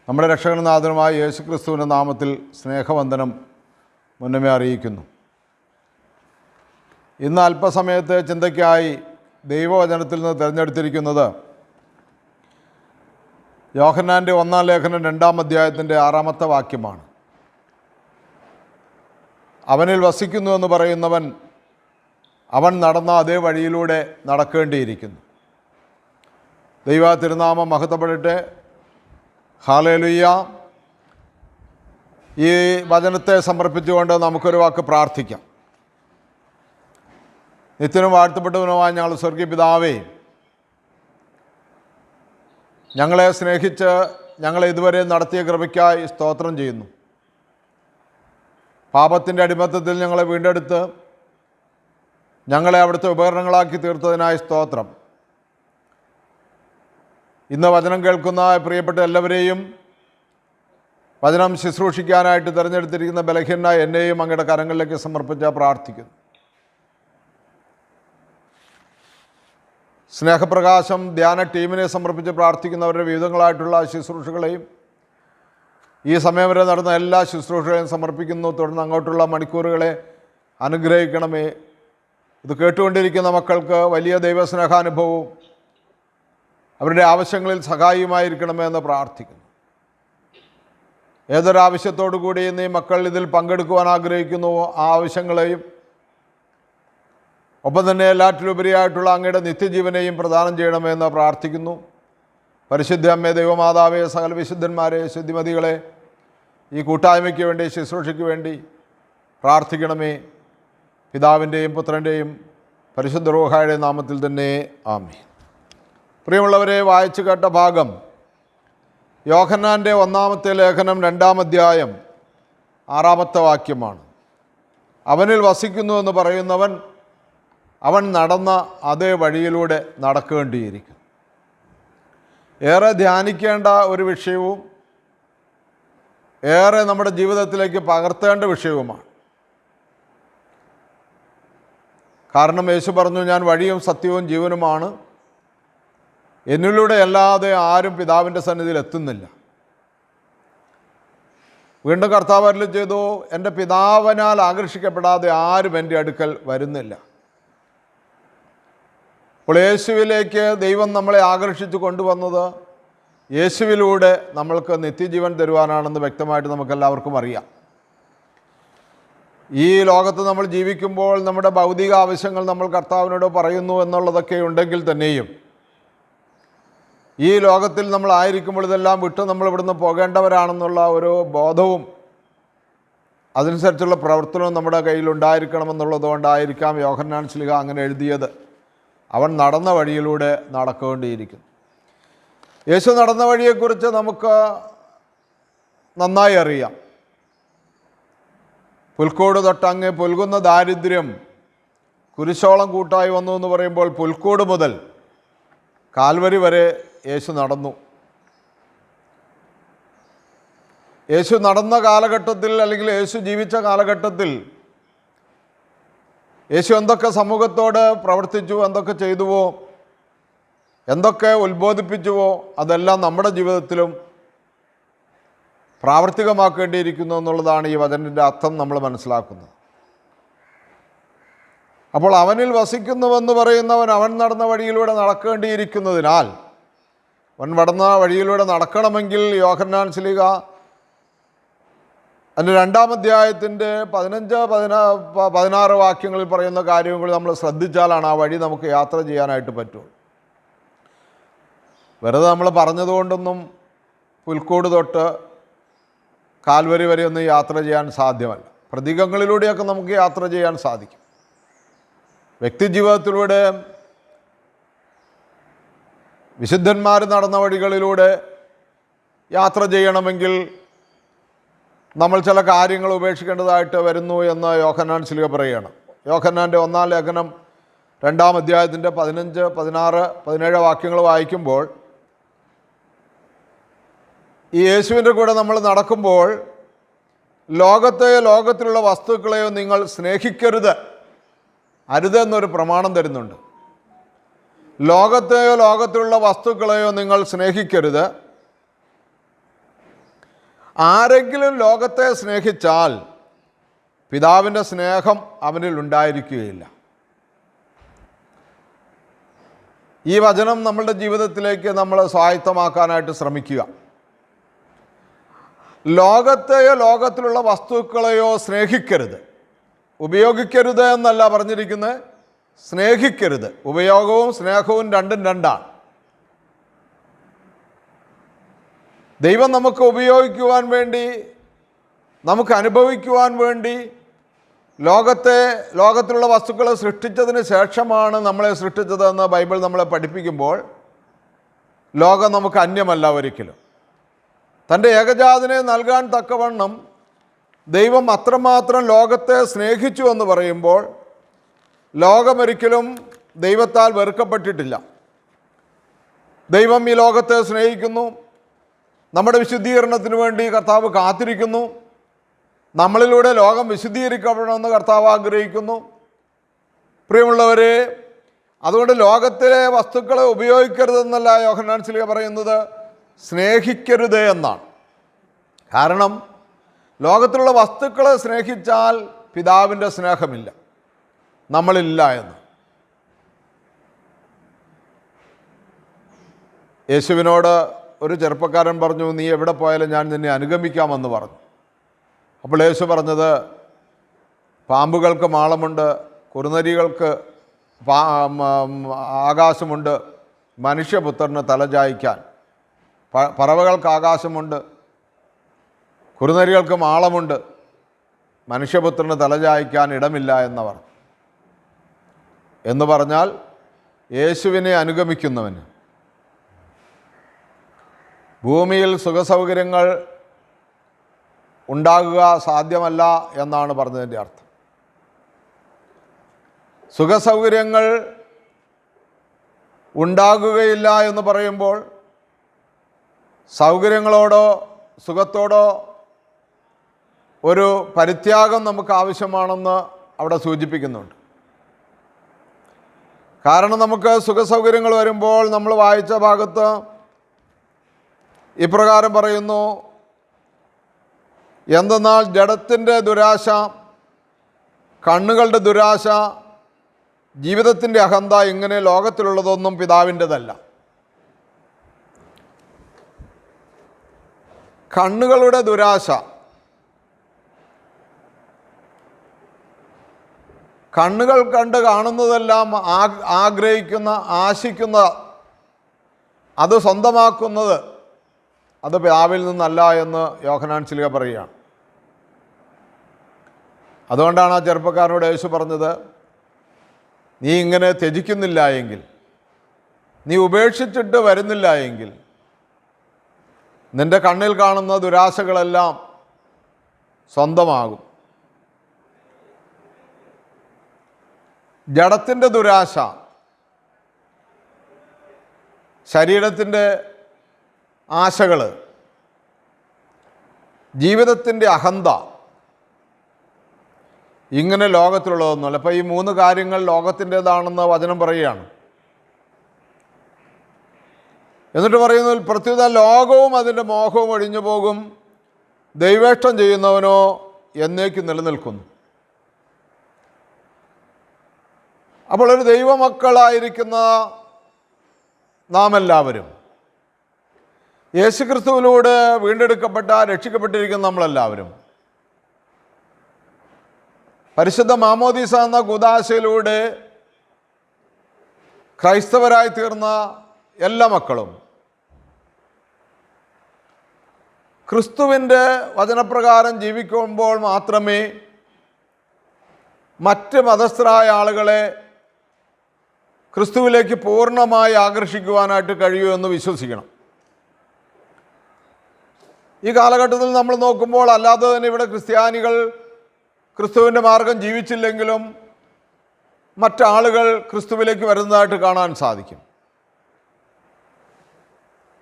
നമ്മുടെ രക്ഷകനാഥനുമായ യേശുക്രിസ്തുവിൻ്റെ നാമത്തിൽ സ്നേഹവന്ദനം മുന്നമേ അറിയിക്കുന്നു. ഇന്ന് അല്പസമയത്തെ ചിന്തയ്ക്കായി ദൈവവചനത്തിൽ നിന്ന് തിരഞ്ഞെടുത്തിരിക്കുന്നത് യോഹന്നാൻ്റെ 1-ാം ലേഖനം 2-ാം അധ്യായത്തിൻ്റെ 6-ാമത്തെ വാക്യമാണ്. അവനിൽ വസിക്കുന്നു എന്ന് പറയുന്നവൻ അവൻ നടന്ന അതേ വഴിയിലൂടെ നടക്കേണ്ടിയിരിക്കുന്നു. ദൈവ തിരുനാമം മഹത്വപ്പെടട്ടെ. ഹല്ലേലൂയ. ഈ വചനത്തെ സമർപ്പിച്ചുകൊണ്ട് നമുക്കൊരു വാക്ക് പ്രാർത്ഥിക്കാം. നിത്യനും വാഴ്ത്തപ്പെട്ടവനുമായ ഞങ്ങൾ സ്വർഗീയ പിതാവേ, ഞങ്ങളെ സ്നേഹിച്ച് ഞങ്ങളെ ഇതുവരെ നടത്തിയ കൃപയ്ക്കായി സ്തോത്രം ചെയ്യുന്നു. പാപത്തിൻ്റെ അടിമത്തത്തിൽ ഞങ്ങളെ വീണ്ടെടുത്ത് ഞങ്ങളെ അവിടുത്തെ ഉപകരണങ്ങളാക്കി തീർത്തതിനായി സ്തോത്രം. ഇന്ന് വചനം കേൾക്കുന്ന പ്രിയപ്പെട്ട എല്ലാവരെയും വചനം ശുശ്രൂഷിക്കാനായിട്ട് തിരഞ്ഞെടുത്തിരിക്കുന്ന ബലഹീനനായ എന്നെയും അങ്ങയുടെ കരങ്ങളിലേക്ക് സമർപ്പിച്ച് പ്രാർത്ഥിക്കുന്നു. സ്നേഹപ്രകാശം ധ്യാന ടീമിനെ സമർപ്പിച്ച് പ്രാർത്ഥിക്കുന്നവരുടെ വിവിധങ്ങളായിട്ടുള്ള ശുശ്രൂഷകളെയും ഈ സമയം വരെ നടന്ന എല്ലാ ശുശ്രൂഷകളെയും സമർപ്പിക്കുന്നു. തുടർന്ന് അങ്ങോട്ടുള്ള മണിക്കൂറുകളെ അനുഗ്രഹിക്കണമേ. ഇത് കേട്ടുകൊണ്ടിരിക്കുന്ന മക്കൾക്ക് വലിയ ദൈവസ്നേഹാനുഭവവും അവരുടെ ആവശ്യങ്ങളിൽ സഹായിയുമായിരിക്കണമേ എന്ന് പ്രാർത്ഥിക്കുന്നു. ഏതൊരാവശ്യത്തോടു കൂടി ഇന്ന് ഈ മക്കൾ ഇതിൽ പങ്കെടുക്കുവാൻ ആഗ്രഹിക്കുന്നുവോ ആ ആവശ്യങ്ങളെയും ഒപ്പം തന്നെ എല്ലാറ്റിലുപരിയായിട്ടുള്ള അങ്ങയുടെ നിത്യജീവനെയും പ്രദാനം ചെയ്യണമെന്ന് പ്രാർത്ഥിക്കുന്നു. പരിശുദ്ധ അമ്മേ, ദൈവമാതാവേ, സകല വിശുദ്ധന്മാരെ, ശുദ്ധിമതികളെ ഈ കൂട്ടായ്മയ്ക്ക് വേണ്ടി ശുശ്രൂഷയ്ക്ക് വേണ്ടി പ്രാർത്ഥിക്കണമേ. പിതാവിൻ്റെയും പുത്രൻ്റെയും പരിശുദ്ധ റൂഹായുടെയും നാമത്തിൽ തന്നെ ആമേൻ. പ്രിയമുള്ളവരെ, വായിച്ചു കേട്ട ഭാഗം യോഹന്നാൻ്റെ 1-ാമത്തെ ലേഖനം 2-ാം അധ്യായം 6-ാമത്തെ വാക്യമാണ്. അവനിൽ വസിക്കുന്നു എന്ന് പറയുന്നവൻ അവൻ നടന്ന അതേ വഴിയിലൂടെ നടക്കേണ്ടിയിരിക്കും. ഏറെ ധ്യാനിക്കേണ്ട ഒരു വിഷയവും ഏറെ നമ്മുടെ ജീവിതത്തിലേക്ക് പകർത്തേണ്ട വിഷയവുമാണ്. കാരണം യേശു പറഞ്ഞു, ഞാൻ വഴിയും സത്യവും ജീവനുമാണ്, എന്നിലൂടെ അല്ലാതെ ആരും പിതാവിൻ്റെ സന്നിധിയിൽ എത്തുന്നില്ല. വീണ്ടും കർത്താവ് അരുളി ചെയ്തു, എൻ്റെ പിതാവിനാൽ ആകർഷിക്കപ്പെടാതെ ആരും എൻ്റെ അടുക്കൽ വരുന്നില്ല. അപ്പോൾ യേശുവിലേക്ക് ദൈവം നമ്മളെ ആകർഷിച്ചു കൊണ്ടുവന്നത് യേശുവിലൂടെ നമ്മൾക്ക് നിത്യജീവൻ തരുവാനാണെന്ന് വ്യക്തമായിട്ട് നമുക്കെല്ലാവർക്കും അറിയാം. ഈ ലോകത്ത് നമ്മൾ ജീവിക്കുമ്പോൾ നമ്മുടെ ഭൗതിക ആവശ്യങ്ങൾ നമ്മൾ കർത്താവിനോട് പറയുന്നു എന്നുള്ളതൊക്കെ ഉണ്ടെങ്കിൽ തന്നെയും ഈ ലോകത്തിൽ നമ്മളായിരിക്കുമ്പോൾ ഇതെല്ലാം വിട്ട് നമ്മൾ ഇവിടുന്ന് പോകേണ്ടവരാണെന്നുള്ള ഒരു ബോധവും അതനുസരിച്ചുള്ള പ്രവർത്തനവും നമ്മുടെ കയ്യിലുണ്ടായിരിക്കണമെന്നുള്ളതുകൊണ്ടായിരിക്കാം യോഹന്നാൻ ശ്ലീഹ അങ്ങനെ എഴുതിയത്. അവൻ നടന്ന വഴിയിലൂടെ നടക്കേണ്ടിയിരിക്കുന്നു. യേശു നടന്ന വഴിയെക്കുറിച്ച് നമുക്ക് നന്നായി അറിയാം. പുൽക്കൂട് തൊട്ടങ്ങ് പുൽകുന്ന ദാരിദ്ര്യം കുരിശോളം കൂട്ടായി വന്നു എന്ന് പറയുമ്പോൾ പുൽക്കൂട് മുതൽ കാൽവരി വരെ യേശു നടന്നു. യേശു നടന്ന കാലഘട്ടത്തിൽ, അല്ലെങ്കിൽ യേശു ജീവിച്ച കാലഘട്ടത്തിൽ യേശു എന്തൊക്കെ സമൂഹത്തോട് പ്രവർത്തിച്ചു, എന്തൊക്കെ ചെയ്തുവോ, എന്തൊക്കെ ഉത്ബോധിപ്പിച്ചുവോ അതെല്ലാം നമ്മുടെ ജീവിതത്തിലും പ്രാവർത്തികമാക്കേണ്ടിയിരിക്കുന്നു എന്നുള്ളതാണ് ഈ വചനത്തിൻ്റെ അർത്ഥം നമ്മൾ മനസ്സിലാക്കുന്നത്. അപ്പോൾ അവനിൽ വസിക്കുന്നുവെന്ന് പറയുന്നവൻ അവൻ നടന്ന വഴിയിലൂടെ നടക്കേണ്ടിയിരിക്കുന്നതിനാൽ അവൻ നടന്ന വഴിയിലൂടെ നടക്കണമെങ്കിൽ യോഹന്നാൻ ശ്ലീഹ അതിൻ്റെ 2-ാം അധ്യായത്തിൻ്റെ 15-16 വാക്യങ്ങളിൽ പറയുന്ന കാര്യങ്ങൾ നമ്മൾ ശ്രദ്ധിച്ചാലാണ് ആ വഴി നമുക്ക് യാത്ര ചെയ്യാനായിട്ട് പറ്റുള്ളൂ. വെറുതെ നമ്മൾ പറഞ്ഞതുകൊണ്ടൊന്നും പുൽക്കൂട് തൊട്ട് കാൽവരി വരെ ഒന്നും യാത്ര ചെയ്യാൻ സാധ്യമല്ല. പ്രതീകങ്ങളിലൂടെയൊക്കെ നമുക്ക് യാത്ര ചെയ്യാൻ സാധിക്കും. വ്യക്തിജീവിതത്തിലൂടെ വിശുദ്ധന്മാർ നടന്ന വഴികളിലൂടെ യാത്ര ചെയ്യണമെങ്കിൽ നമ്മൾ ചില കാര്യങ്ങൾ ഉപേക്ഷിക്കേണ്ടതായിട്ട് വരുന്നു എന്ന് യോഹന്നാൻ ശ്ലീഹ പറയുകയാണ്. യോഹന്നാൻ്റെ 1-ാം ലേഖനം 2-ാം അധ്യായത്തിൻ്റെ 15, 16, 17 വാക്യങ്ങൾ വായിക്കുമ്പോൾ ഈ യേശുവിൻ്റെ കൂടെ നമ്മൾ നടക്കുമ്പോൾ ലോകത്തിലുള്ള വസ്തുക്കളെയോ നിങ്ങൾ സ്നേഹിക്കരുത്, അരുതെന്നൊരു പ്രമാണം തരുന്നുണ്ട്. ലോകത്തിലുള്ള വസ്തുക്കളെയോ നിങ്ങൾ സ്നേഹിക്കരുത്, ആരെങ്കിലും ലോകത്തെ സ്നേഹിച്ചാൽ പിതാവിൻ്റെ സ്നേഹം അവനിൽ ഉണ്ടായിരിക്കുകയില്ല. ഈ വചനം നമ്മളുടെ ജീവിതത്തിലേക്ക് നമ്മൾ സ്വായത്തമാക്കാനായിട്ട് ശ്രമിക്കുക. ലോകത്തെയോ ലോകത്തിലുള്ള വസ്തുക്കളെയോ സ്നേഹിക്കരുത്. ഉപയോഗിക്കരുത് എന്നല്ല പറഞ്ഞിരിക്കുന്നത്, സ്നേഹിക്കരുത്. ഉപയോഗവും സ്നേഹവും രണ്ടും രണ്ടാണ്. ദൈവം നമുക്ക് ഉപയോഗിക്കുവാൻ വേണ്ടി, നമുക്ക് അനുഭവിക്കുവാൻ വേണ്ടി ലോകത്തിലുള്ള വസ്തുക്കളെ സൃഷ്ടിച്ചതിന് ശേഷമാണ് നമ്മളെ സൃഷ്ടിച്ചതെന്ന് ബൈബിൾ നമ്മളെ പഠിപ്പിക്കുമ്പോൾ ലോകം നമുക്ക് അന്യമല്ല ഒരിക്കലും. തൻ്റെ ഏകജാതനെ നൽകാൻ തക്കവണ്ണം ദൈവം അത്രമാത്രം ലോകത്തെ സ്നേഹിച്ചു എന്ന് പറയുമ്പോൾ ലോകമൊരിക്കലും ദൈവത്താൽ വെറുക്കപ്പെട്ടിട്ടില്ല. ദൈവം ഈ ലോകത്തെ സ്നേഹിക്കുന്നു. നമ്മുടെ വിശുദ്ധീകരണത്തിന് വേണ്ടി കർത്താവ് കാത്തിരിക്കുന്നു. നമ്മളിലൂടെ ലോകം വിശുദ്ധീകരിക്കപ്പെടണമെന്ന് കർത്താവ് ആഗ്രഹിക്കുന്നു. പ്രിയമുള്ളവരെ, അതുകൊണ്ട് ലോകത്തിലെ വസ്തുക്കളെ ഉപയോഗിക്കരുതെന്നല്ല യോഹന്നാൻ ശ്ലീഹ പറയുന്നത്, സ്നേഹിക്കരുത് എന്നാണ്. കാരണം ലോകത്തിലുള്ള വസ്തുക്കളെ സ്നേഹിച്ചാൽ പിതാവിൻ്റെ സ്നേഹമില്ല, നമ്മളില്ല എന്ന്. യേശുവിനോട് ഒരു ചെറുപ്പക്കാരൻ പറഞ്ഞു, നീ എവിടെ പോയാലും ഞാൻ നിന്നെ അനുഗമിക്കാമെന്ന് പറഞ്ഞു. അപ്പോൾ യേശു പറഞ്ഞത്, പാമ്പുകൾക്ക് മാളമുണ്ട്, കുറുനരികൾക്ക് ആകാശമുണ്ട്, മനുഷ്യപുത്രന് തലചായ്ക്കാൻ. പറവകൾക്ക് ആകാശമുണ്ട്, കുറുനരികൾക്ക് മാളമുണ്ട്, മനുഷ്യപുത്രന് തലചായ്ക്കാൻ ഇടമില്ല എന്നവർ. എന്ന് പറഞ്ഞാൽ യേശുവിനെ അനുഗമിക്കുന്നവന് ഭൂമിയിൽ സുഖസൗകര്യങ്ങൾ ഉണ്ടാകുക സാധ്യമല്ല എന്നാണ് പറഞ്ഞതിൻ്റെ അർത്ഥം. സുഖസൗകര്യങ്ങൾ ഉണ്ടാകുകയില്ല എന്ന് പറയുമ്പോൾ സൗകര്യങ്ങളോടോ സുഖത്തോടോ ഒരു പരിത്യാഗം നമുക്ക് ആവശ്യമാണെന്ന് അവിടെ സൂചിപ്പിക്കുന്നുണ്ട്. കാരണം നമുക്ക് സുഖസൗകര്യങ്ങൾ വരുമ്പോൾ നമ്മൾ വായിച്ച ഭാഗത്ത് ഇപ്രകാരം പറയുന്നു, എന്തെന്നാൽ ജഡത്തിൻ്റെ ദുരാശ, കണ്ണുകളുടെ ദുരാശ, ജീവിതത്തിൻ്റെ അഹന്ത, ഇങ്ങനെ ലോകത്തിലുള്ളതൊന്നും പിതാവിൻ്റെതല്ല. കണ്ണുകളുടെ ദുരാശ, കണ്ണുകൾ കണ്ട് കാണുന്നതെല്ലാം ആഗ്രഹിക്കുന്ന, ആശിക്കുന്ന, അത് സ്വന്തമാക്കുന്നത്, അത് പിതാവിൽ നിന്നല്ല എന്ന് യോഹന്നാൻ ശ്ലീഹ പറയുകയാണ്. അതുകൊണ്ടാണ് ആ ചെറുപ്പക്കാരനോട് യേശു പറഞ്ഞത്, നീ ഇങ്ങനെ ത്യജിക്കുന്നില്ല എങ്കിൽ, നീ ഉപേക്ഷിച്ചിട്ട് വരുന്നില്ല എങ്കിൽ നിൻ്റെ കണ്ണിൽ കാണുന്ന ദുരാശകളെല്ലാം സ്വന്തമാകും. ജഡത്തിൻ്റെ ദുരാശ, ശരീരത്തിൻ്റെ ആശകൾ, ജീവിതത്തിൻ്റെ അഹന്ത, ഇങ്ങനെ ലോകത്തിലുള്ളതൊന്നുമല്ല. അപ്പോൾ ഈ മൂന്ന് കാര്യങ്ങൾ ലോകത്തിൻ്റേതാണെന്ന് വചനം പറയുകയാണ്. എന്നിട്ട് പറയുന്നു, പ്രത്യുത ലോകവും അതിൻ്റെ മോഹവും ഒഴിഞ്ഞു പോകും, ദൈവേഷ്ടം ചെയ്യുന്നവനോ എന്നേക്കും നിലനിൽക്കുന്നു. അപ്പോൾ ഒരു ദൈവമക്കളായിരിക്കുന്ന നാം എല്ലാവരും, യേശുക്രിസ്തുവിലൂടെ വീണ്ടെടുക്കപ്പെട്ട, രക്ഷിക്കപ്പെട്ടിരിക്കുന്ന നമ്മളെല്ലാവരും, പരിശുദ്ധ മാമോദീസ എന്ന കൂദാശയിലൂടെ ക്രൈസ്തവരായി തീർന്ന എല്ലാ മക്കളും ക്രിസ്തുവിൻ്റെ വചനപ്രകാരം ജീവിക്കുമ്പോൾ മാത്രമേ മറ്റ് മതസ്ഥരായ ആളുകളെ ക്രിസ്തുവിലേക്ക് പൂർണ്ണമായി ആകർഷിക്കുവാനായിട്ട് കഴിയൂ എന്ന് വിശ്വസിക്കണം. ഈ കാലഘട്ടത്തിൽ നമ്മൾ നോക്കുമ്പോൾ അല്ലാതെ തന്നെ ഇവിടെ ക്രിസ്ത്യാനികൾ ക്രിസ്തുവിൻ്റെ മാർഗം ജീവിച്ചില്ലെങ്കിലും മറ്റാളുകൾ ക്രിസ്തുവിലേക്ക് വരുന്നതായിട്ട് കാണാൻ സാധിക്കും.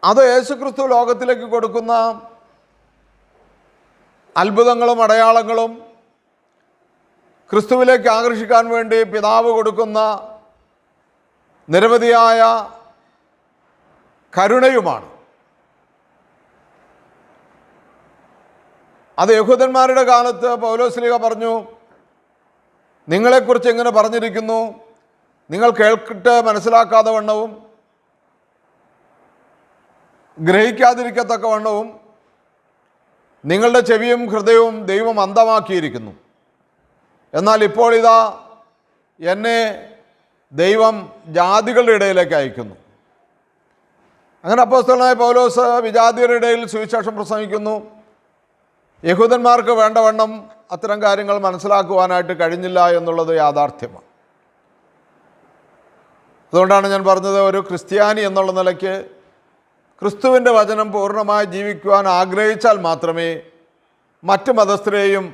അത് യേശുക്രിസ്തു ലോകത്തിലേക്ക് കൊടുക്കുന്ന അത്ഭുതങ്ങളും അടയാളങ്ങളും ക്രിസ്തുവിലേക്ക് ആകർഷിക്കാൻ വേണ്ടി പിതാവ് കൊടുക്കുന്ന നിരവധിയായ കരുണയുമാണ്. അത് യഹൂദന്മാരുടെ കാലത്ത് പൗലോസ്ലീഹ പറഞ്ഞു, നിങ്ങളെക്കുറിച്ച് എങ്ങനെ പറഞ്ഞിരിക്കുന്നു, നിങ്ങൾ കേൾക്കിട്ട് മനസ്സിലാക്കാതെ വണ്ണവും ഗ്രഹിക്കാതിരിക്കത്തക്ക വണ്ണവും നിങ്ങളുടെ ചെവിയും ഹൃദയവും ദൈവം അന്ധമാക്കിയിരിക്കുന്നു. എന്നാൽ ഇപ്പോൾ ഇതാ എന്നെ ദൈവം ജാതികളുടെ ഇടയിലേക്ക് അയക്കുന്നു. അങ്ങനെ അപ്പോസ്തലനായ പൗലോസ് വിജാതിയരുടെ ഇടയിൽ സുവിശേഷം പ്രസംഗിക്കുന്നു. യഹൂദന്മാർക്ക് വേണ്ടവണ്ണം അത്തരം കാര്യങ്ങൾ മനസ്സിലാക്കുവാനായിട്ട് കഴിഞ്ഞില്ല എന്നുള്ളത് യാഥാർത്ഥ്യമാണ്. അതുകൊണ്ടാണ് ഞാൻ പറഞ്ഞത്, ഒരു ക്രിസ്ത്യാനി എന്നുള്ള നിലയ്ക്ക് ക്രിസ്തുവിൻ്റെ വചനം പൂർണ്ണമായി ജീവിക്കുവാൻ ആഗ്രഹിച്ചാൽ മാത്രമേ മറ്റ് മതസ്ഥരെയും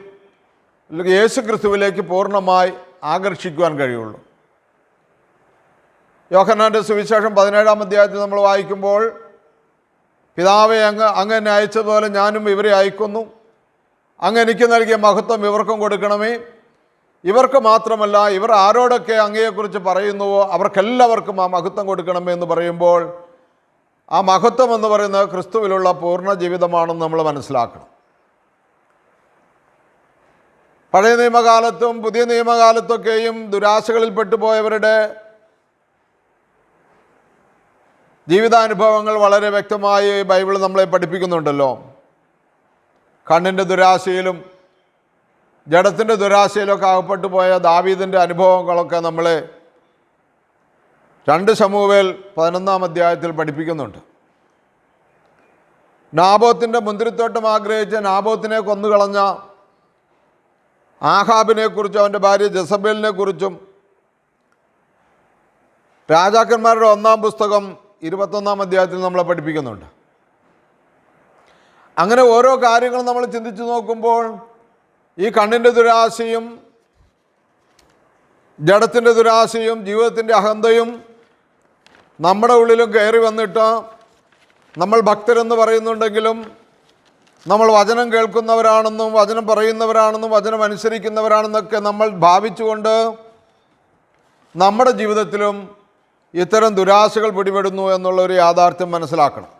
യേശു ക്രിസ്തുവിലേക്ക് പൂർണ്ണമായി ആകർഷിക്കുവാൻ കഴിയുള്ളൂ. യോഹന്നാൻ്റെ സുവിശേഷം 17-ാം അധ്യായത്തിൽ നമ്മൾ വായിക്കുമ്പോൾ, പിതാവെ അങ്ങ് എന്നെ അയച്ചതുപോലെ ഞാനും ഇവരെ അയക്കുന്നു, അങ്ങ് എനിക്ക് നൽകിയ മഹത്വം ഇവർക്കും കൊടുക്കണമേ, ഇവർക്ക് മാത്രമല്ല ഇവർ ആരോടൊക്കെ അങ്ങയെക്കുറിച്ച് പറയുന്നുവോ അവർക്കെല്ലാവർക്കും ആ മഹത്വം കൊടുക്കണമേ എന്ന് പറയുമ്പോൾ, ആ മഹത്വം എന്ന് പറയുന്നത് ക്രിസ്തുവിലുള്ള പൂർണ്ണ ജീവിതമാണെന്ന് നമ്മൾ മനസ്സിലാക്കണം. പഴയ നിയമകാലത്തും പുതിയ നിയമകാലത്തൊക്കെയും ദുരാശകളിൽ പെട്ടുപോയവരുടെ ജീവിതാനുഭവങ്ങൾ വളരെ വ്യക്തമായി ബൈബിൾ നമ്മളെ പഠിപ്പിക്കുന്നുണ്ടല്ലോ. കണ്ണിൻ്റെ ദുരാശയിലും ജഡത്തിൻ്റെ ദുരാശയിലൊക്കെ അകപ്പെട്ടു പോയ ദാവീദിൻ്റെ അനുഭവങ്ങളൊക്കെ നമ്മളെ 2 ശമൂവേൽ 11-ാം അധ്യായത്തിൽ പഠിപ്പിക്കുന്നുണ്ട്. നാബോത്തിൻ്റെ മുന്തിരിത്തോട്ടം ആഗ്രഹിച്ച നാബോത്തിനെ കൊന്നുകളഞ്ഞ ആഹാബിനെക്കുറിച്ചും അവൻ്റെ ഭാര്യ ജസബേലിനെ കുറിച്ചും രാജാക്കന്മാരുടെ 1-ാം പുസ്തകം 21-ാം അധ്യായത്തിൽ നമ്മളെ പഠിപ്പിക്കുന്നുണ്ട്. അങ്ങനെ ഓരോ കാര്യങ്ങളും നമ്മൾ ചിന്തിച്ചു നോക്കുമ്പോൾ ഈ കണ്ണിൻ്റെ ദുരാശയും ജഡത്തിൻ്റെ ദുരാശയും ജീവിതത്തിൻ്റെ അഹന്തയും നമ്മുടെ ഉള്ളിലും കയറി വന്നിട്ട് നമ്മൾ ഭക്തരെന്ന് പറയുന്നുണ്ടെങ്കിലും നമ്മൾ വചനം കേൾക്കുന്നവരാണെന്നും വചനം പറയുന്നവരാണെന്നും വചനം അനുസരിക്കുന്നവരാണെന്നൊക്കെ നമ്മൾ ഭാവിച്ചുകൊണ്ട് നമ്മുടെ ജീവിതത്തിലും ഇത്തരം ദുരാശകൾ പിടിപെടുന്നു എന്നുള്ളൊരു യാഥാർത്ഥ്യം മനസ്സിലാക്കണം.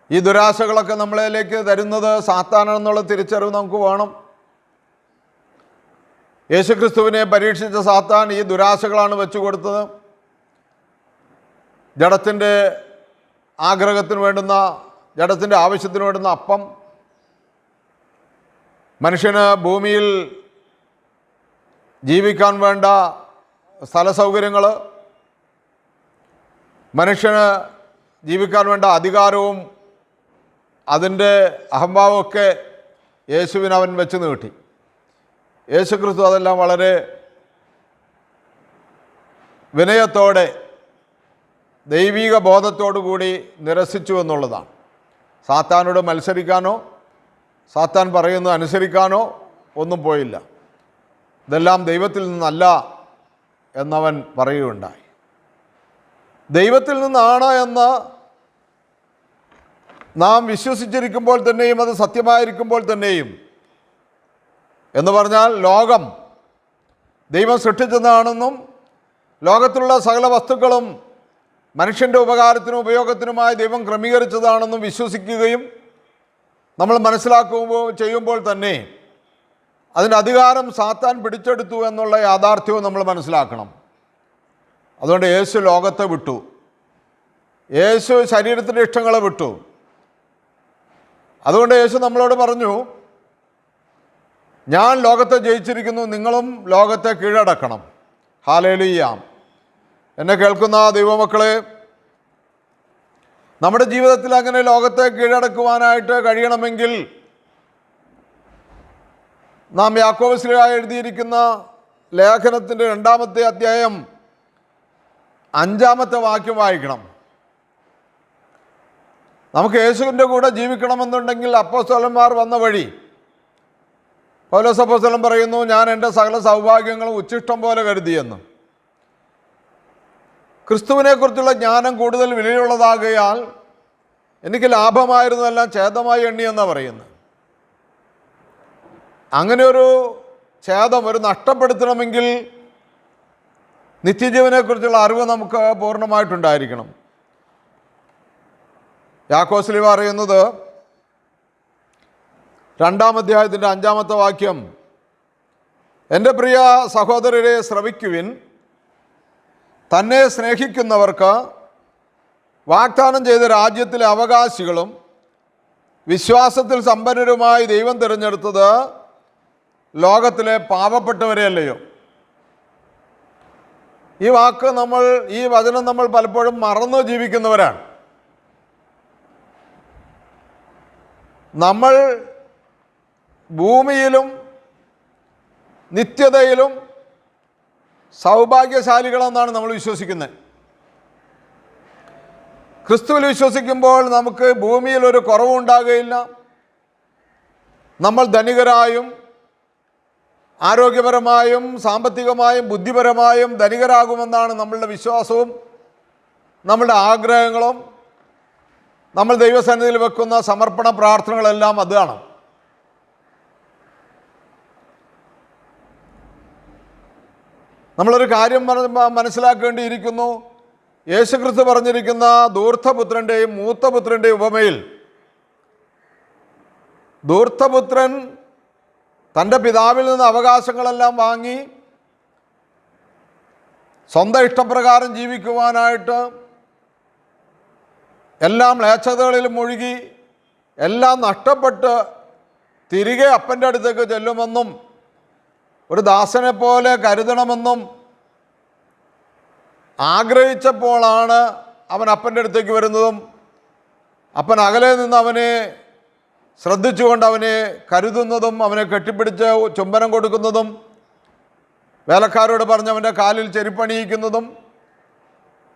ഈ ദുരാശകളൊക്കെ നമ്മളിലേക്ക് തരുന്നത് സാത്താനാണെന്നുള്ള തിരിച്ചറിവ് നമുക്ക് വേണം. യേശുക്രിസ്തുവിനെ പരീക്ഷിച്ച സാത്താൻ ഈ ദുരാശകളാണ് വെച്ചു കൊടുത്തത്. ജഡത്തിൻ്റെ ആഗ്രഹത്തിന് വേണ്ടുന്ന, ജഡത്തിൻ്റെ ആവശ്യത്തിന് വേണ്ടുന്ന അപ്പം, മനുഷ്യന് ഭൂമിയിൽ ജീവിക്കാൻ വേണ്ട സ്ഥല സൗകര്യങ്ങൾ, മനുഷ്യന് ജീവിക്കാൻ വേണ്ട അധികാരവും അതിൻ്റെ അഹംഭാവമൊക്കെ യേശുവിന് അവൻ വെച്ച് നീട്ടി. യേശുക്രിസ്തു അതെല്ലാം വളരെ വിനയത്തോടെ ദൈവിക ബോധത്തോടു കൂടി നിരസിച്ചു എന്നുള്ളതാണ്. സാത്താനോട് മത്സരിക്കാനോ സാത്താൻ പറയുന്നത് അനുസരിക്കാനോ ഒന്നും പോയില്ല. ഇതെല്ലാം ദൈവത്തിൽ നിന്നല്ല എന്നവൻ പറയുകയുണ്ടായി. ദൈവത്തിൽ നിന്നാണ് എന്ന് നാം വിശ്വസിച്ചിരിക്കുമ്പോൾ തന്നെയും അത് സത്യമായിരിക്കുമ്പോൾ തന്നെയും, എന്ന് പറഞ്ഞാൽ ലോകം ദൈവം സൃഷ്ടിച്ചതാണെന്നും ലോകത്തിലുള്ള സകല വസ്തുക്കളും മനുഷ്യൻ്റെ ഉപകാരത്തിനും ഉപയോഗത്തിനുമായി ദൈവം ക്രമീകരിച്ചതാണെന്നും വിശ്വസിക്കുകയും നമ്മൾ ചെയ്യുമ്പോൾ തന്നെ അതിൻ്റെ അധികാരം സാത്താൻ പിടിച്ചെടുത്തു എന്നുള്ള യാഥാർത്ഥ്യവും നമ്മൾ മനസ്സിലാക്കണം. അതുകൊണ്ട് യേശു ലോകത്തെ വിട്ടു, യേശു ശരീരത്തിൻ്റെ ഇഷ്ടങ്ങളെ വിട്ടു. അതുകൊണ്ട് യേശു നമ്മളോട് പറഞ്ഞു, ഞാൻ ലോകത്തെ ജയിച്ചിരിക്കുന്നു, നിങ്ങളും ലോകത്തെ കീഴടക്കണം. ഹല്ലേലൂയ. എന്നെ കേൾക്കുന്ന ദൈവമക്കളെ, നമ്മുടെ ജീവിതത്തിൽ അങ്ങനെ ലോകത്തെ കീഴടക്കുവാനായിട്ട് കഴിയണമെങ്കിൽ നാം യാക്കോബ് ശ്ലീഹ എഴുതിയിരിക്കുന്ന ലേഖനത്തിൻ്റെ 2-ാമത്തെ അധ്യായം 5-ാമത്തെ വാക്യം വായിക്കണം. നമുക്ക് യേശുവിൻ്റെ കൂടെ ജീവിക്കണമെന്നുണ്ടെങ്കിൽ അപ്പോസ്തലന്മാർ വന്ന വഴി പൗലോസ് അപ്പോസ്തലൻ പറയുന്നു, ഞാൻ എൻ്റെ സകല സൗഭാഗ്യങ്ങളും ഉച്ഛിഷ്ടം പോലെ കരുതിയെന്ന്. ക്രിസ്തുവിനെക്കുറിച്ചുള്ള ജ്ഞാനം കൂടുതൽ വിലയുള്ളതാകയാൽ എനിക്ക് ലാഭമായിരുന്നതെല്ലാം ഛേദമായി എണ്ണിയെന്നാണ് പറയുന്നത്. അങ്ങനെ ഒരു ഛേദം, ഒരു നഷ്ടപ്പെടുത്തണമെങ്കിൽ നിത്യജീവനെക്കുറിച്ചുള്ള അറിവ് നമുക്ക് പൂർണ്ണമായിട്ടുണ്ടായിരിക്കണം. യാക്കോസ്ലീഹ പറയുന്നത് 2-ാം അധ്യായത്തിൻ്റെ 5-ാമത്തെ വാക്യം, എൻ്റെ പ്രിയ സഹോദരരെ ശ്രവിക്കുവിൻ, തന്നെ സ്നേഹിക്കുന്നവർക്ക് വാഗ്ദാനം ചെയ്ത രാജ്യത്തിലെ അവകാശികളും വിശ്വാസത്തിൽ സമ്പന്നരുമായി ദൈവം തിരഞ്ഞെടുത്തത് ലോകത്തിലെ പാവപ്പെട്ടവരെയല്ലയോ. ഈ വചനം നമ്മൾ പലപ്പോഴും മറന്നു ജീവിക്കുന്നവരാണ്. നമ്മൾ ഭൂമിയിലും നിത്യതയിലും സൗഭാഗ്യശാലികളെന്നാണ് നമ്മൾ വിശ്വസിക്കുന്നത്. ക്രിസ്തുവിൽ വിശ്വസിക്കുമ്പോൾ നമുക്ക് ഭൂമിയിൽ ഒരു കുറവുണ്ടാകുകയില്ല. നമ്മൾ ധനികരായും ആരോഗ്യപരമായും സാമ്പത്തികമായും ബുദ്ധിപരമായും ധനികരാകുമെന്നാണ് നമ്മളുടെ വിശ്വാസവും നമ്മളുടെ ആഗ്രഹങ്ങളും. നമ്മൾ ദൈവസന്നിധിയിൽ വെക്കുന്ന സമർപ്പണ പ്രാർത്ഥനകളെല്ലാം അതാണ്. നമ്മളൊരു കാര്യം മനസ്സിലാക്കേണ്ടിയിരിക്കുന്നു. യേശുക്രിസ്തു പറഞ്ഞിരിക്കുന്ന ധൂർത്തപുത്രൻ്റെയും മൂത്തപുത്രൻ്റെയും ഉപമയിൽ ധൂർത്തപുത്രൻ തൻ്റെ പിതാവിൽ നിന്ന് അവകാശങ്ങളെല്ലാം വാങ്ങി സ്വന്തം ഇഷ്ടപ്രകാരം ജീവിക്കുവാനായിട്ട് എല്ലാം മ്ലേച്ഛതകളിൽ മുഴുകി എല്ലാം നഷ്ടപ്പെട്ട് തിരികെ അപ്പൻ്റെ അടുത്തേക്ക് ചെല്ലുമെന്നും ഒരു ദാസനെ പോലെ കരുതണമെന്നും ആഗ്രഹിച്ചപ്പോഴാണ് അവൻ അപ്പൻ്റെ അടുത്തേക്ക് വരുന്നതും അപ്പൻ അകലെ നിന്ന് അവനെ ശ്രദ്ധിച്ചുകൊണ്ട് അവനെ കരുതുന്നതും അവനെ കെട്ടിപ്പിടിച്ച് ചുംബനം കൊടുക്കുന്നതും വേലക്കാരോട് പറഞ്ഞ് അവൻ്റെ കാലിൽ ചെരുപ്പണിയിക്കുന്നതും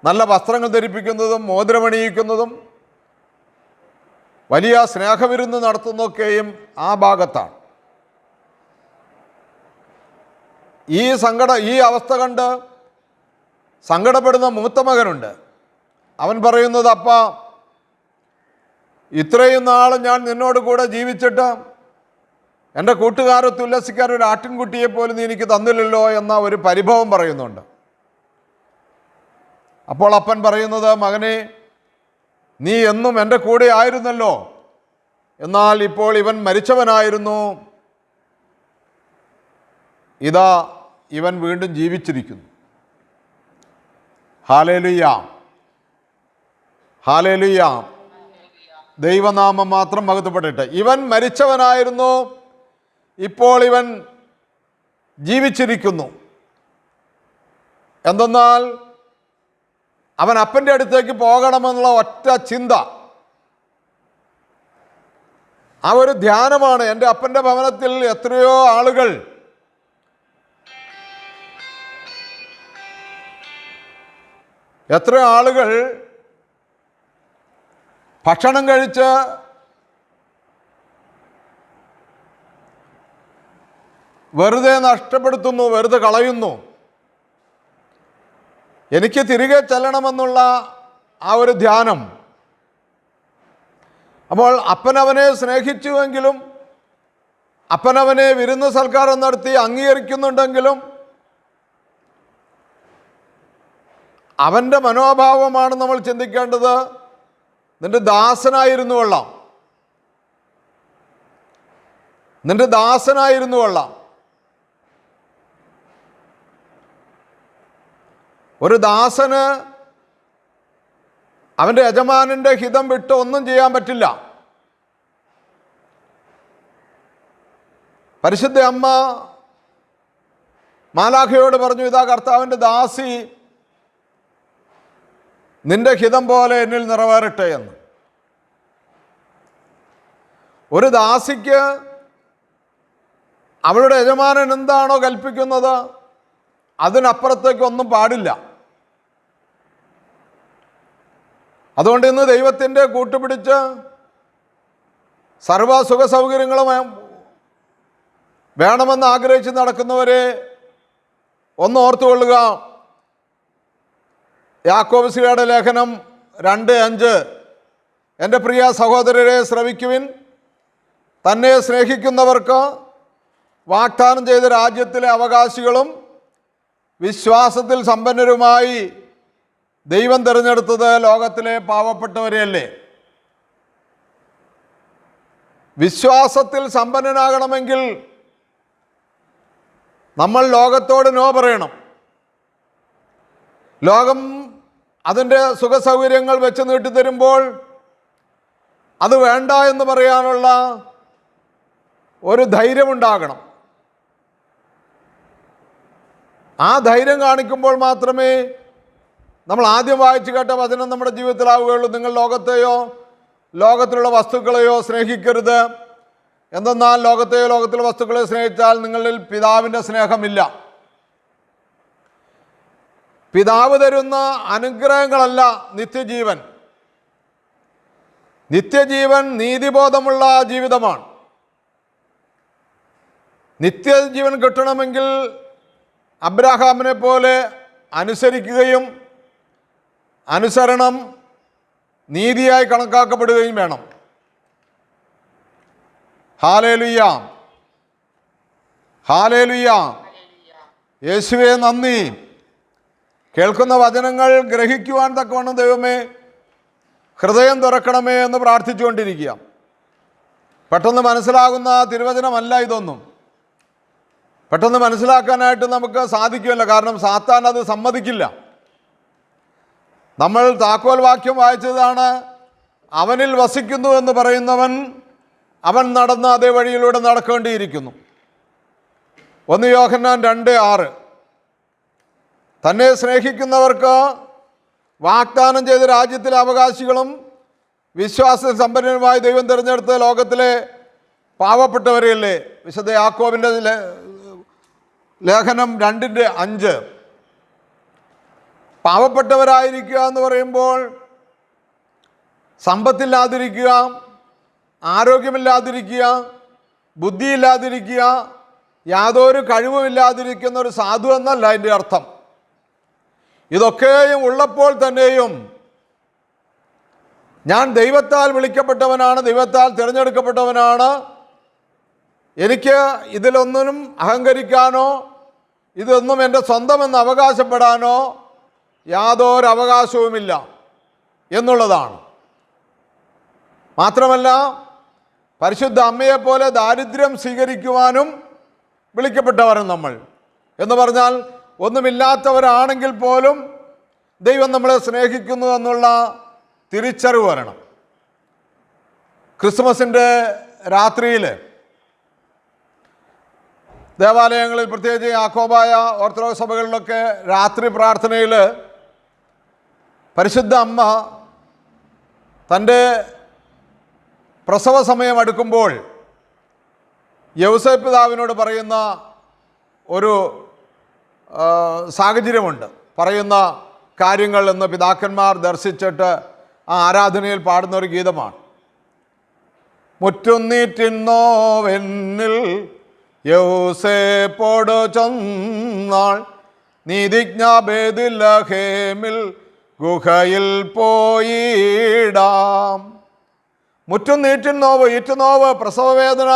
നല്ല വസ്ത്രങ്ങൾ ധരിപ്പിക്കുന്നതും മോതിരമണിയിക്കുന്നതും വലിയ സ്നേഹവിരുന്ന് നടത്തുന്നതൊക്കെയും ആ ഭാഗത്താണ്. ഈ അവസ്ഥ കണ്ട് സങ്കടപ്പെടുന്ന മൂത്ത മകനുണ്ട്. അവൻ പറയുന്നത്, അപ്പാ, ഇത്രയും നാൾ ഞാൻ നിന്നോട് കൂടെ ജീവിച്ചിട്ട് എൻ്റെ കൂട്ടുകാരൊത്ത് ഉല്ലസിക്കാൻ ഒരു ആട്ടിൻകുട്ടിയെ പോലും നീ എനിക്ക് തന്നില്ലല്ലോ എന്ന ഒരു പരിഭവം പറയുന്നുണ്ട്. അപ്പോൾ അപ്പൻ പറയുന്നത്, മകനെ, നീ എന്നും എൻ്റെ കൂടെ ആയിരുന്നല്ലോ, എന്നാൽ ഇപ്പോൾ ഇവൻ മരിച്ചവനായിരുന്നു, ഇതാ ഇവൻ വീണ്ടും ജീവിച്ചിരിക്കുന്നു. Hallelujah, hallelujah. ദൈവനാമം മാത്രം മഹത്വപ്പെടട്ടെ. ഇവൻ മരിച്ചവനായിരുന്നു, ഇപ്പോൾ ഇവൻ ജീവിച്ചിരിക്കുന്നു. എന്തെന്നാൽ അവൻ അപ്പൻ്റെ അടുത്തേക്ക് പോകണമെന്നുള്ള ഒറ്റ ചിന്ത, ആ ഒരു ധ്യാനമാണ്. എൻ്റെ അപ്പൻ്റെ ഭവനത്തിൽ എത്രയോ ആളുകൾ ഭക്ഷണം കഴിച്ച് വെറുതെ നഷ്ടപ്പെടുത്തുന്നു, വെറുതെ കളയുന്നു. എനിക്ക് തിരികെ ചെല്ലണമെന്നുള്ള ആ ഒരു ധ്യാനം. അപ്പോൾ അപ്പനവനെ സ്നേഹിച്ചുവെങ്കിലും അപ്പനവനെ വിരുന്ന് സൽക്കാരം നടത്തി അംഗീകരിക്കുന്നുണ്ടെങ്കിലും അവൻ്റെ മനോഭാവമാണ് നമ്മൾ ചിന്തിക്കേണ്ടത്. നിന്റെ ദാസനായിരുന്നു കൊള്ളാം, നിന്റെ ദാസനായിരുന്നു കൊള്ളാം. ഒരു ദാസന് അവൻ്റെ യജമാനൻ്റെ ഹിതം വിട്ട് ഒന്നും ചെയ്യാൻ പറ്റില്ല. പരിശുദ്ധ അമ്മ മാലാഖയോട് പറഞ്ഞു, ഇതാ കർത്താവിൻ്റെ ദാസി, നിന്റെ ഹിതം പോലെ എന്നിൽ നിറവേറട്ടെ എന്ന്. ഒരു ദാസിക്ക് അവളുടെ യജമാനൻ എന്താണോ കൽപ്പിക്കുന്നത് അതിനപ്പുറത്തേക്കൊന്നും പാടില്ല. അതുകൊണ്ട് ഇന്ന് ദൈവത്തിൻ്റെ കൂട്ടുപിടിച്ച് സർവ്വ സുഖ സൗകര്യങ്ങളും വേണമെന്ന് ആഗ്രഹിച്ച് നടക്കുന്നവരെ ഒന്ന് ഓർത്തുകൊള്ളുക. യാക്കോബ് ശ്ലീഹയുടെ ലേഖനം 2:5, എൻ്റെ പ്രിയ സഹോദരരെ ശ്രവിക്കുവിൻ, തന്നെ സ്നേഹിക്കുന്നവർക്ക് വാഗ്ദാനം ചെയ്ത രാജ്യത്തിലെ അവകാശികളും വിശ്വാസത്തിൽ സമ്പന്നരുമായി ദൈവം തിരഞ്ഞെടുത്തത് ലോകത്തിലെ പാവപ്പെട്ടവരെയല്ലേ. വിശ്വാസത്തിൽ സമ്പന്നനാകണമെങ്കിൽ നമ്മൾ ലോകത്തോട് നോ പറയണം. ലോകം അതിൻ്റെ സുഖസൗകര്യങ്ങൾ വെച്ച് നീട്ടിത്തരുമ്പോൾ അത് വേണ്ട എന്ന് പറയാനുള്ള ഒരു ധൈര്യമുണ്ടാകണം. ആ ധൈര്യം കാണിക്കുമ്പോൾ മാത്രമേ നമ്മൾ ആദ്യം വായിച്ചു കേട്ട വചനം നമ്മുടെ ജീവിതത്തിലാവുകയുള്ളൂ. നിങ്ങൾ ലോകത്തെയോ ലോകത്തിലുള്ള വസ്തുക്കളെയോ സ്നേഹിക്കരുത്. എന്തെന്നാൽ ലോകത്തെയോ ലോകത്തിലുള്ള വസ്തുക്കളെ സ്നേഹിച്ചാൽ നിങ്ങളിൽ പിതാവിൻ്റെ സ്നേഹമില്ല. പിതാവ് തരുന്ന അനുഗ്രഹങ്ങളല്ല നിത്യജീവൻ. നിത്യജീവൻ നീതിബോധമുള്ള ജീവിതമാണ്. നിത്യജീവൻ കിട്ടണമെങ്കിൽ അബ്രാഹാമിനെ പോലെ അനുസരിക്കുകയും അനുസരണം നീതിയായി കണക്കാക്കപ്പെടുകയും വേണം. Hallelujah, hallelujah. യേശുവേ നന്ദി. കേൾക്കുന്ന വചനങ്ങൾ ഗ്രഹിക്കുവാൻ തക്കവണ്ണം ദൈവമേ ഹൃദയം തുറക്കണമേ എന്ന് പ്രാർത്ഥിച്ചുകൊണ്ടിരിക്കുക. പെട്ടെന്ന് മനസ്സിലാകുന്ന തിരുവചനമല്ല ഇതൊന്നും. പെട്ടെന്ന് മനസ്സിലാക്കാനായിട്ട് നമുക്ക് സാധിക്കില്ല. കാരണം സാത്താൻ അത് സമ്മതിക്കില്ല. നമ്മൾ താക്കോൽ വാക്യം വായിച്ചതാണ്, അവനിൽ വസിക്കുന്നു എന്ന് പറയുന്നവൻ അവൻ നടന്ന അതേ വഴിയിലൂടെ നടക്കേണ്ടിയിരിക്കുന്നു. 1 യോഹന്നാൻ 2:6. തന്നെ സ്നേഹിക്കുന്നവർക്ക് വാഗ്ദാനം ചെയ്ത രാജ്യത്തിലെ അവകാശികളും വിശ്വാസ സമ്പന്നരുമായി ദൈവം തിരഞ്ഞെടുത്ത ലോകത്തിലെ പാവപ്പെട്ടവരെയല്ലേ. വിശുദ്ധ യാക്കോബിൻ്റെ ലേഖനം 2:5. പാവപ്പെട്ടവരായിരിക്കുക എന്ന് പറയുമ്പോൾ സമ്പത്തില്ലാതിരിക്കുക, ആരോഗ്യമില്ലാതിരിക്കുക, ബുദ്ധിയില്ലാതിരിക്കുക, യാതൊരു കഴിവുമില്ലാതിരിക്കുന്ന ഒരു സാധു എന്നല്ല അതിൻ്റെ അർത്ഥം. ഇതൊക്കെയും ഉള്ളപ്പോൾ തന്നെയും ഞാൻ ദൈവത്താൽ വിളിക്കപ്പെട്ടവനാണ്, ദൈവത്താൽ തിരഞ്ഞെടുക്കപ്പെട്ടവനാണ്, എനിക്ക് ഇതിലൊന്നിനും അഹങ്കരിക്കാനോ ഇതൊന്നും എൻ്റെ സ്വന്തമെന്ന് അവകാശപ്പെടാനോ യാതൊരു അവകാശവുമില്ല എന്നുള്ളതാണ്. മാത്രമല്ല പരിശുദ്ധ അമ്മയെപ്പോലെ ദാരിദ്ര്യം സ്വീകരിക്കുവാനും വിളിക്കപ്പെട്ടവരും നമ്മൾ. എന്ന് പറഞ്ഞാൽ ഒന്നുമില്ലാത്തവരാണെങ്കിൽ പോലും ദൈവം നമ്മളെ സ്നേഹിക്കുന്നു എന്നുള്ള തിരിച്ചറിവ് വരണം. ക്രിസ്മസിൻ്റെ രാത്രിയിൽ ദേവാലയങ്ങളിൽ, പ്രത്യേകിച്ച് യാക്കോബായ ഓർത്തഡോക്സ് സഭകളിലൊക്കെ രാത്രി പ്രാർത്ഥനയിൽ പരിശുദ്ധ അമ്മ തൻ്റെ പ്രസവ സമയം അടുക്കുമ്പോൾ യൗസേപ്പ് പിതാവിനോട് പറയുന്ന ഒരു സാഹചര്യമുണ്ട്. പറയുന്ന കാര്യങ്ങൾ എന്ന് പിതാക്കന്മാർ ദർശിച്ചിട്ട് ആ ആരാധനയിൽ പാടുന്ന ഒരു ഗീതമാണ്. മുറ്റുന്നീറ്റിന്നോവെന്നിൽ യൗസേപ്പോട് ചൊന്നാൾ നീതിജ്ഞ ബേത്ലഹേമിൽ ഗുഹയിൽ പോയിടാം. മുറ്റും നീറ്റിൻ നോവ്, ഈറ്റുനോവ്, പ്രസവവേദന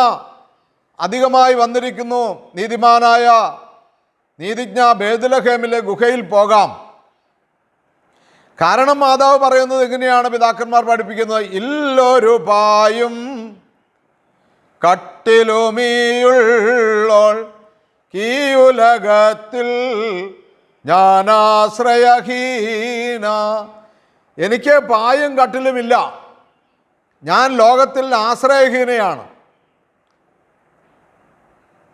അധികമായി വന്നിരിക്കുന്നു. നീതിമാനായ നീതിജ്ഞ ബേത്ലഹേമിലെ ഗുഹയിൽ പോകാം. കാരണം മാതാവ് പറയുന്നത് എങ്ങനെയാണ് പിതാക്കന്മാർ പഠിപ്പിക്കുന്നത്? ഇല്ലൊരു പായും കട്ടിലുമീയുള്ളോൾ കീയുലകത്തിൽ ഞാനാശ്രയഹീന. എനിക്ക് പായും കട്ടിലുമില്ല, ഞാൻ ലോകത്തിൽ ആശ്രയഹീനയാണ്.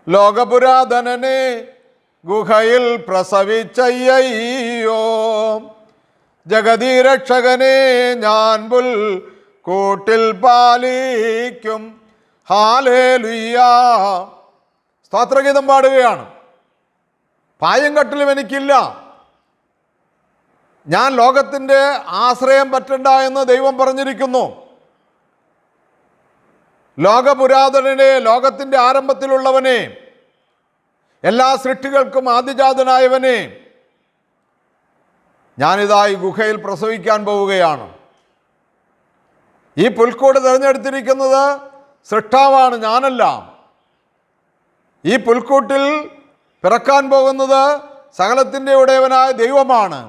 ലോകപുരാതനനെ ഗുഹയിൽ പ്രസവിച്ചയ്യോ, ജഗതീരക്ഷകനെ ഞാൻ പുൽ കൂട്ടിൽ പാലിക്കും. ഹല്ലേലൂയ. സ്തോത്രഗീതം പാടുകയാണ്. പായും കട്ടിലും എനിക്കില്ല, ഞാൻ ലോകത്തിൻ്റെ ആശ്രയം പറ്റണ്ട എന്ന് ദൈവം പറഞ്ഞിരിക്കുന്നു. ലോകപുരാതനനെ, ലോകത്തിൻ്റെ ആരംഭത്തിലുള്ളവനെ, എല്ലാ സൃഷ്ടികൾക്കും ആദിജാതനായവനെ, ഞാനിതായി ഗുഹയിൽ പ്രസവിക്കാൻ പോവുകയാണ്. ഈ പുൽക്കൂട് തിരഞ്ഞെടുത്തിരിക്കുന്നത് സൃഷ്ടാവാണ്, ഞാനല്ല. ഈ പുൽക്കൂട്ടിൽ പിറക്കാൻ പോകുന്നത് സകലത്തിൻ്റെ ഉടയവനായ ദൈവമാണ്.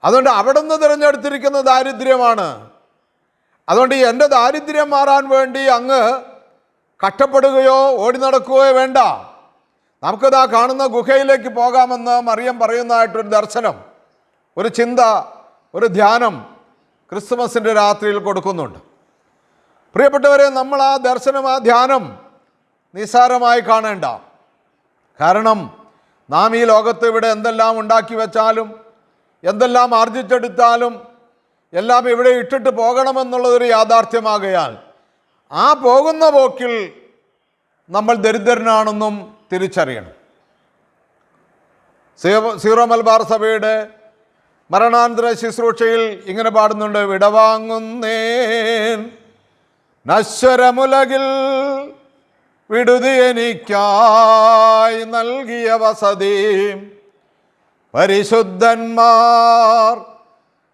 അതുകൊണ്ട് അവിടുന്ന് തിരഞ്ഞെടുത്തിരിക്കുന്ന ദാരിദ്ര്യമാണ്. അതുകൊണ്ട് എൻ്റെ ദാരിദ്ര്യം മാറാൻ വേണ്ടി അങ്ങ് കഷ്ടപ്പെടുകയോ ഓടി നടക്കുകയോ വേണ്ട. നമുക്കിതാ കാണുന്ന ഗുഹയിലേക്ക് പോകാമെന്ന് മറിയം പറയുന്നതായിട്ടൊരു ദർശനം, ഒരു ചിന്ത, ഒരു ധ്യാനം ക്രിസ്മസിൻ്റെ രാത്രിയിൽ കൊടുക്കുന്നുണ്ട്. പ്രിയപ്പെട്ടവരെ, നമ്മൾ ആ ദർശനം, ആ ധ്യാനം നിസ്സാരമായി കാണേണ്ട. കാരണം നാം ഈ ലോകത്ത് ഇവിടെ എന്തെല്ലാം ഉണ്ടാക്കി വെച്ചാലും എന്തെല്ലാം ആർജിച്ചെടുത്താലും എല്ലാം ഇവിടെ ഇട്ടിട്ട് പോകണമെന്നുള്ളതൊരു യാഥാർത്ഥ്യമാകയാൽ ആ പോകുന്ന പോക്കിൽ നമ്മൾ ദരിദ്രനാണെന്നും തിരിച്ചറിയണം. സീറോ മലബാർ സഭയുടെ മരണാനന്തര ശുശ്രൂഷയിൽ ഇങ്ങനെ പാടുന്നുണ്ട്: വിടവാങ്ങുന്നേൻ നശ്വരമുലകിൽ വിടുതി എനിക്കായി നൽകിയ വസതി, പരിശുദ്ധന്മാർ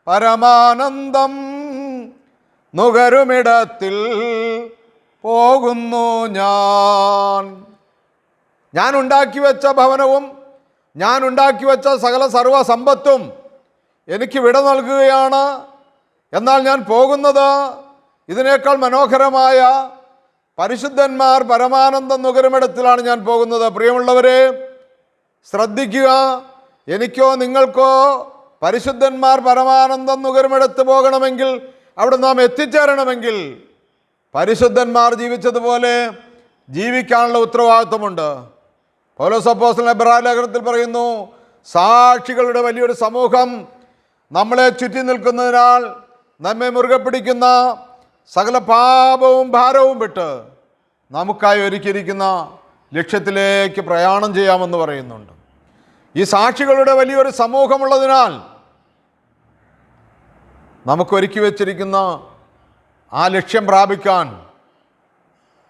പരമാനന്ദം നുകരുമിടത്തിൽ പോകുന്നു ഞാൻ ഉണ്ടാക്കി വെച്ച ഭവനവും ഞാൻ ഉണ്ടാക്കി വെച്ച സകല സർവ്വസമ്പത്തും എനിക്ക് വിട നൽകുകയാണ്. എന്നാൽ ഞാൻ പോകുന്നത് ഇതിനേക്കാൾ മനോഹരമായ പരിശുദ്ധന്മാർ പരമാനന്ദം നുകരുമിടത്തിലാണ് ഞാൻ പോകുന്നത്. പ്രിയമുള്ളവരെ, ശ്രദ്ധിക്കുക. എനിക്കോ നിങ്ങൾക്കോ പരിശുദ്ധന്മാർ പരമാനന്ദം നുകരുമിടത്ത് പോകണമെങ്കിൽ, അവിടെ നാം എത്തിച്ചേരണമെങ്കിൽ പരിശുദ്ധന്മാർ ജീവിച്ചതുപോലെ ജീവിക്കാനുള്ള ഉത്തരവാദിത്വമുണ്ട്. പൗലോസ് അപ്പോസ്തലൻ എബ്രായ ലേഖനത്തിൽ പറയുന്നു, സാക്ഷികളുടെ വലിയൊരു സമൂഹം നമ്മളെ ചുറ്റി നിൽക്കുന്നതിനാൽ നമ്മെ മുറുകെ പിടിക്കുന്ന സകല പാപവും ഭാരവും വിട്ട് നമുക്കായി ഒരുക്കിയിരിക്കുന്ന ലക്ഷ്യത്തിലേക്ക് പ്രയാണം ചെയ്യാമെന്ന് പറയുന്നുണ്ട്. ഈ സാക്ഷികളുടെ വലിയൊരു സമൂഹമുള്ളതിനാൽ നമുക്കൊരുക്കി വച്ചിരിക്കുന്ന ആ ലക്ഷ്യം പ്രാപിക്കാൻ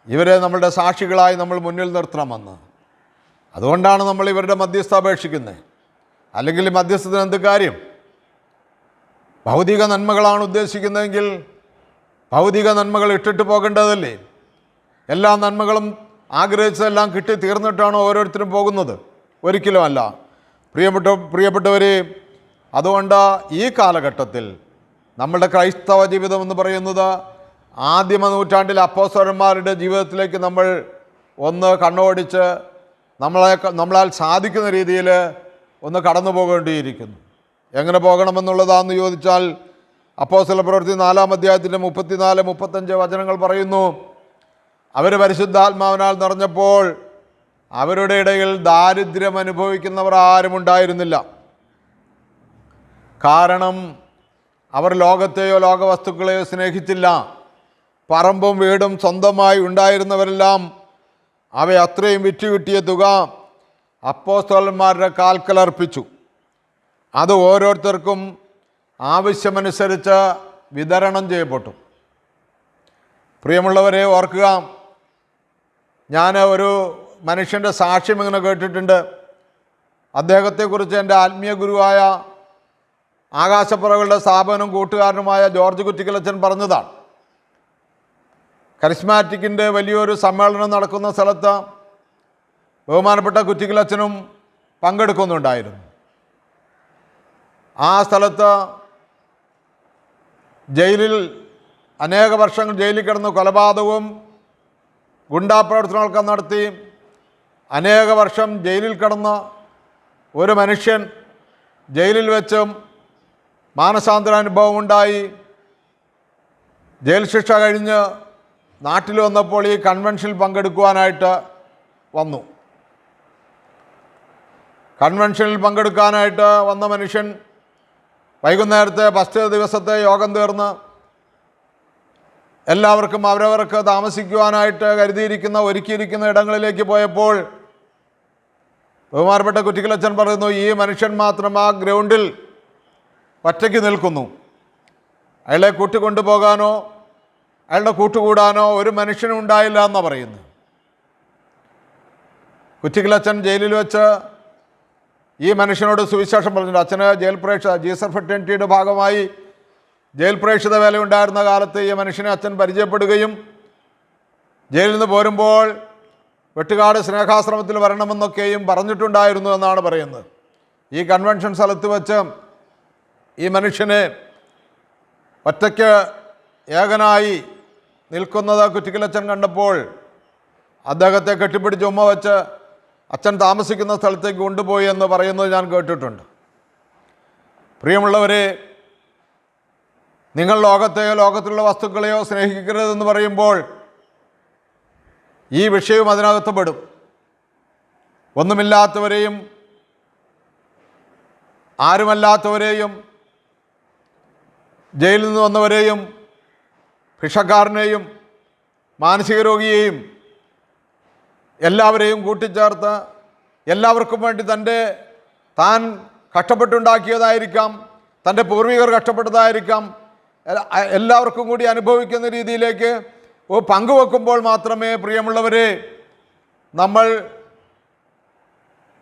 ഇവരെ നമ്മളുടെ സാക്ഷികളായി നമ്മൾ മുന്നിൽ നിർത്തണമെന്ന്. അതുകൊണ്ടാണ് നമ്മൾ ഇവരുടെ മധ്യസ്ഥ അപേക്ഷിക്കുന്നത്. അല്ലെങ്കിൽ മധ്യസ്ഥത്തിന് എന്ത് കാര്യം? ഭൗതിക നന്മകളാണ് ഉദ്ദേശിക്കുന്നതെങ്കിൽ ഭൗതിക നന്മകൾ ഇട്ടിട്ട് പോകേണ്ടതല്ലേ? എല്ലാ നന്മകളും ആഗ്രഹിച്ചതെല്ലാം കിട്ടി തീർന്നിട്ടാണോ ഓരോരുത്തരും പോകുന്നത്? ഒരിക്കലും അല്ല. പ്രിയപ്പെട്ടവരെ, അതുകൊണ്ട് ഈ കാലഘട്ടത്തിൽ നമ്മളുടെ ക്രൈസ്തവ ജീവിതം എന്ന് പറയുന്നത് ആദിമ നൂറ്റാണ്ടിൽ അപ്പോസ്തലന്മാരുടെ ജീവിതത്തിലേക്ക് നമ്മൾ ഒന്ന് കണ്ണോടിച്ച് നമ്മളാൽ സാധിക്കുന്ന രീതിയിൽ ഒന്ന് കടന്നു പോകേണ്ടിയിരിക്കുന്നു. എങ്ങനെ പോകണമെന്നുള്ളതാണെന്ന് ചോദിച്ചാൽ അപ്പോസ്തല പ്രവൃത്തി 4-ാം അധ്യായത്തിൻ്റെ 34-35 വചനങ്ങൾ പറയുന്നു, അവർ പരിശുദ്ധാത്മാവിനാൽ നിറഞ്ഞപ്പോൾ അവരുടെ ഇടയിൽ ദാരിദ്ര്യം അനുഭവിക്കുന്നവർ ആരും ഉണ്ടായിരുന്നില്ല. കാരണം അവർ ലോകത്തെയോ ലോകവസ്തുക്കളെയോ സ്നേഹിച്ചില്ല. പറമ്പും വീടും സ്വന്തമായി ഉണ്ടായിരുന്നവരെല്ലാം അവ അത്രയും വിറ്റുകിട്ടിയ തുക അപ്പോസ്തലന്മാരുടെ കാൽക്കലർപ്പിച്ചു. അത് ഓരോരുത്തർക്കും ആവശ്യമനുസരിച്ച് വിതരണം ചെയ്യപ്പെട്ടു. പ്രിയമുള്ളവരെ, ഓർക്കുക, ഞാൻ ഒരു മനുഷ്യൻ്റെ സാക്ഷ്യം ഇങ്ങനെ കേട്ടിട്ടുണ്ട്. അദ്ദേഹത്തെക്കുറിച്ച് എൻ്റെ ആത്മീയ ഗുരുവായ ആകാശപ്പുറകളുടെ സ്ഥാപനം കൂട്ടുകാരനുമായ ജോർജ് കുറ്റിക്കലച്ചൻ പറഞ്ഞതാണ്. കരിസ്മാറ്റിക്കിൻ്റെ വലിയൊരു സമ്മേളനം നടക്കുന്ന സ്ഥലത്ത് ബഹുമാനപ്പെട്ട കുറ്റിക്കലച്ചനും പങ്കെടുക്കുന്നുണ്ടായിരുന്നു. ആ സ്ഥലത്ത് ജയിലിൽ അനേക വർഷങ്ങൾ ജയിലിൽ കിടന്ന് കൊലപാതകവും ഗുണ്ടാപ്രവർത്തനങ്ങളൊക്കെ നടത്തി അനേക വർഷം ജയിലിൽ കിടന്ന ഒരു മനുഷ്യൻ ജയിലിൽ വെച്ചും മാനസാന്തരാനുഭവം ഉണ്ടായി. ജയിൽ ശിക്ഷ കഴിഞ്ഞ് നാട്ടിൽ വന്നപ്പോൾ ഈ കൺവെൻഷനിൽ പങ്കെടുക്കുവാനായിട്ട് വന്നു. കൺവെൻഷനിൽ പങ്കെടുക്കാനായിട്ട് വന്ന മനുഷ്യൻ വൈകുന്നേരത്തെ ഫസ്റ്റ് ദിവസത്തെ യോഗം തീർന്ന് എല്ലാവർക്കും അവരവർക്ക് താമസിക്കുവാനായിട്ട് ഒരുക്കിയിരിക്കുന്ന ഇടങ്ങളിലേക്ക് പോയപ്പോൾ ബഹുമാനപ്പെട്ട കുറ്റിക്കലച്ചൻ പറയുന്നു, ഈ മനുഷ്യൻ മാത്രം ആ ഗ്രൗണ്ടിൽ ഒറ്റയ്ക്ക് നിൽക്കുന്നു. അയാളെ കൂട്ടിക്കൊണ്ടുപോകാനോ അയാളുടെ കൂട്ടുകൂടാനോ ഒരു മനുഷ്യനും ഉണ്ടായില്ല എന്നാണ് പറയുന്നത്. കുറ്റിക്കലച്ചൻ ജയിലിൽ വെച്ച് ഈ മനുഷ്യനോട് സുവിശേഷം പറഞ്ഞിട്ടുണ്ട്. അച്ഛന് ജയിൽ പ്രേക്ഷ ജീസസ് ഫെറ്റേണിറ്റിയുടെ ഭാഗമായി ജയിൽ പ്രേക്ഷിത വേല ഉണ്ടായിരുന്ന കാലത്ത് ഈ മനുഷ്യനെ അച്ഛൻ പരിചയപ്പെടുകയും ജയിലിൽ നിന്ന് പോരുമ്പോൾ വെട്ടുകാട് സ്നേഹാശ്രമത്തിൽ വരണമെന്നൊക്കെയും പറഞ്ഞിട്ടുണ്ടായിരുന്നു എന്നാണ് പറയുന്നത്. ഈ കൺവെൻഷൻ സ്ഥലത്ത് വെച്ച് ഈ മനുഷ്യനെ ഒറ്റയ്ക്ക് ഏകനായി നിൽക്കുന്നത് കുറ്റിക്കലച്ചൻ കണ്ടപ്പോൾ അദ്ദേഹത്തെ കെട്ടിപ്പിടിച്ച് ഉമ്മ വെച്ച് അച്ഛൻ താമസിക്കുന്ന സ്ഥലത്തേക്ക് കൊണ്ടുപോയി എന്ന് പറയുന്നത് ഞാൻ കേട്ടിട്ടുണ്ട്. പ്രിയമുള്ളവരെ, നിങ്ങൾ ലോകത്തെയോ ലോകത്തിലുള്ള വസ്തുക്കളെയോ സ്നേഹിക്കരുതെന്ന് പറയുമ്പോൾ ഈ വിഷയവും അതിനകത്ത് പെടും. ഒന്നുമില്ലാത്തവരെയും ആരുമല്ലാത്തവരെയും ജയിലിൽ നിന്ന് വന്നവരെയും ഭിക്ഷക്കാരനെയും മാനസിക രോഗിയെയും എല്ലാവരെയും കൂട്ടിച്ചേർത്ത് എല്ലാവർക്കും വേണ്ടി താൻ കഷ്ടപ്പെട്ടുണ്ടാക്കിയതായിരിക്കാം, തൻ്റെ പൂർവികർ കഷ്ടപ്പെട്ടതായിരിക്കാം, എല്ലാവർക്കും കൂടി അനുഭവിക്കുന്ന രീതിയിലേക്ക് പങ്കുവെക്കുമ്പോൾ മാത്രമേ പ്രിയമുള്ളവരെ നമ്മൾ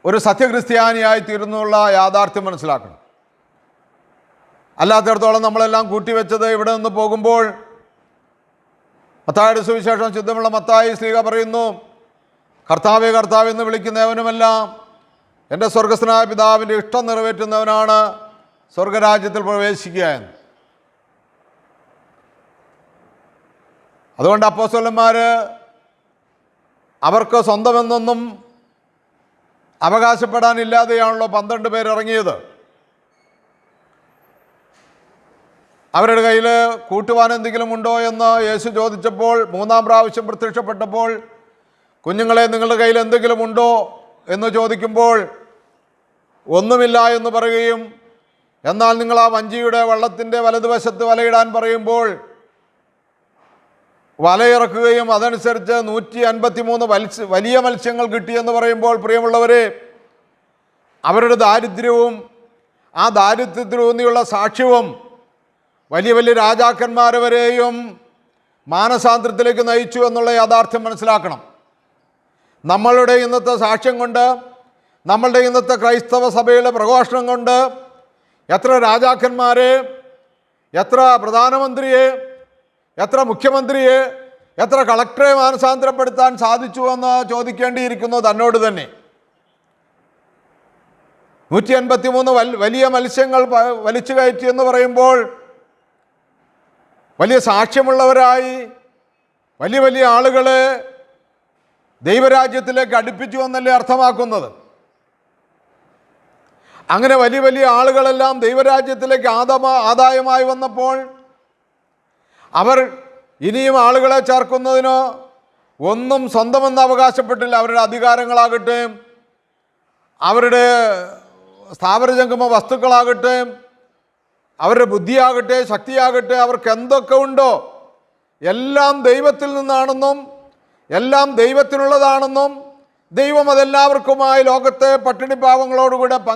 ഒരു സത്യക്രിസ്ത്യാനിയായി തീരുന്നുള്ള യാഥാർത്ഥ്യം മനസ്സിലാക്കണം. അല്ലാത്തിടത്തോളം നമ്മളെല്ലാം കൂട്ടിവെച്ചത് ഇവിടെ നിന്ന് പോകുമ്പോൾ മത്തായിയുടെ സുവിശേഷം ശുദ്ധമുള്ള മത്തായി ശ്ലീഹ പറയുന്നു, കർത്താവേ കർത്താവ് എന്ന് വിളിക്കുന്നവനുമെല്ലാം എൻ്റെ സ്വർഗസ്ഥനായ പിതാവിൻ്റെ ഇഷ്ടം നിറവേറ്റുന്നവനാണ് സ്വർഗരാജ്യത്തിൽ പ്രവേശിക്കുക എന്ന്. അതുകൊണ്ട് അപ്പോസ്തലന്മാർ അവർക്ക് സ്വന്തമെന്നൊന്നും അവകാശപ്പെടാനില്ലാതെയാണല്ലോ 12 പേർ ഇറങ്ങിയത്. അവരുടെ കയ്യിൽ കൂട്ടുവാൻ എന്തെങ്കിലും ഉണ്ടോ എന്ന് യേശു ചോദിച്ചപ്പോൾ, 3-ാം പ്രാവശ്യം പ്രത്യക്ഷപ്പെട്ടപ്പോൾ, കുഞ്ഞുങ്ങളെ നിങ്ങളുടെ കയ്യിൽ എന്തെങ്കിലും ഉണ്ടോ എന്ന് ചോദിക്കുമ്പോൾ ഒന്നുമില്ല എന്ന് പറയുകയും, എന്നാൽ നിങ്ങൾ ആ വഞ്ചിയുടെ വള്ളത്തിൻ്റെ വലതുവശത്ത് വലയിടാൻ പറയുമ്പോൾ വലയിറക്കുകയും അതനുസരിച്ച് 153 വലിയ മത്സ്യങ്ങൾ കിട്ടിയെന്ന് പറയുമ്പോൾ പ്രിയമുള്ളവരെ, അവരുടെ ദാരിദ്ര്യവും ആ ദാരിദ്ര്യത്തിലൂന്നിയുള്ള സാക്ഷ്യവും വലിയ വലിയ രാജാക്കന്മാരെ വരെയും മാനസാന്തരത്തിലേക്ക് നയിച്ചു എന്നുള്ള യാഥാർത്ഥ്യം മനസ്സിലാക്കണം. നമ്മളുടെ ഇന്നത്തെ സാക്ഷ്യം കൊണ്ട്, നമ്മളുടെ ഇന്നത്തെ ക്രൈസ്തവ സഭയിലെ പ്രഘോഷണം കൊണ്ട് എത്ര രാജാക്കന്മാരെ, എത്ര പ്രധാനമന്ത്രിയെ, എത്ര മുഖ്യമന്ത്രിയെ, എത്ര കളക്ടറെ മാനസാന്തരപ്പെടുത്താൻ സാധിച്ചു എന്ന് ചോദിക്കേണ്ടിയിരിക്കുന്നു തന്നോട് തന്നെ. 153 വലിയ മത്സ്യങ്ങൾ വലിച്ചു കയറ്റി എന്ന് പറയുമ്പോൾ വലിയ സാക്ഷ്യമുള്ളവരായി വലിയ വലിയ ആളുകളെ ദൈവരാജ്യത്തിലേക്ക് അടുപ്പിച്ചു എന്നല്ലേ അർത്ഥമാക്കുന്നത്. അങ്ങനെ വലിയ വലിയ ആളുകളെല്ലാം ദൈവരാജ്യത്തിലേക്ക് ആദായമായി വന്നപ്പോൾ അവർ ഇനിയും ആളുകളെ ചേർക്കുന്നതിനോ ഒന്നും സ്വന്തമെന്ന് അവകാശപ്പെട്ടില്ല. അവരുടെ അധികാരങ്ങളാകട്ടെ, അവരുടെ സ്ഥാവരജംഗമ വസ്തുക്കളാകട്ടെ, അവരുടെ ബുദ്ധിയാകട്ടെ, ശക്തിയാകട്ടെ, അവർക്ക് എന്തൊക്കെ ഉണ്ടോ എല്ലാം ദൈവത്തിൽ നിന്നാണെന്നും എല്ലാം ദൈവത്തിനുള്ളതാണെന്നും ദൈവം അതെല്ലാവർക്കുമായി ലോകത്തെ പട്ടിണിപ്പാവങ്ങളോടുകൂടെ